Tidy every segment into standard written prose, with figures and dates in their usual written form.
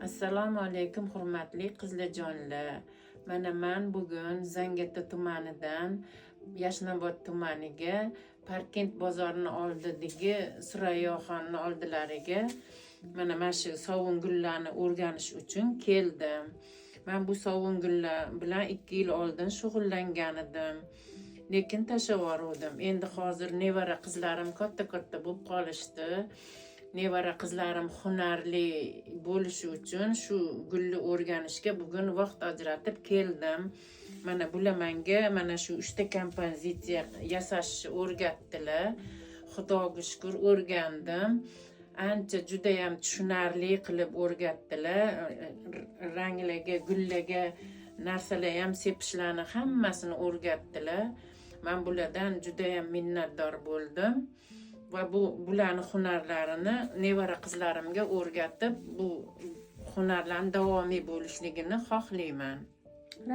Assalomu alaykum hurmatli qizlarjonlar. Mana men bugun Zangiota tumanidan Yashnobod tumaniga Parkent bozorini oldidagi Surayyoxonni oldilariga mana shu sovun gullarni o'rganish uchun keldim. Men bu sovun gullar bilan 2 yil oldin shug'ullangan edim. Lekin tashavordim. Endi hozir nevara qizlarim katta bo'lib qolishdi. Nevara qizlarim hunarli bo'lishi uchun shu gulni o'rganishga bugun vaqt ajratib keldim. Mana bular menga mana shu 3 ta kompozitsiya yasashni o'rgatdilar. Xudoga shukr o'rgandim. Ancha juda ham tushunarli qilib o'rgatdilar. Ranglarga, gullarga narsalar ham sepishlarni hammasini o'rgatdilar. Men bulardan juda ham minnatdor bo'ldim. Va bularning hunarlarini nevara qizlarimga o'rgatib, bu hunarlarning davomiy bo'lishligini xohlayman.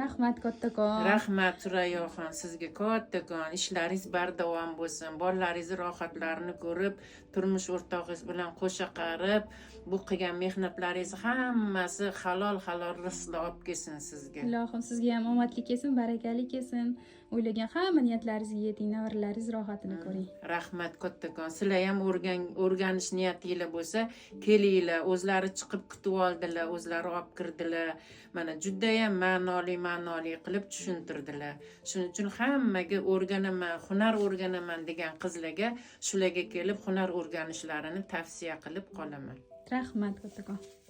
Rahmat kattakon. Rahmat Surayyoxon, sizga kattakon. Ishlaringiz bardavom bo'lsin. Bolalaringiz rohatlarini ko'rib, turmush o'rtog'ingiz bilan qo'sha qarib, bu qilgan mehnatlaringiz hammasi halol rizqlar olib kelsin sizga. Ilohim sizga ham omadli kelsin, barakali kelsin. O'ylagan hamma niyatlaringizga yeting, nevaralaringiz rohatini ko'ring. Rahmat kattakon. Sizlar ham o'rganish niyatinglar bo'lsa, kelinglar. O'zlari chiqib kutib oldilar, o'zlari olib kirdilar. Mana juda ham ma'noli qilib tushuntirdilar. Shuning uchun hammaga o'rganaman, hunar o'rganaman degan qizlarga shularga kelib hunar o'rganishlarini tavsiya qilib qolaman. Rahmat kattakon.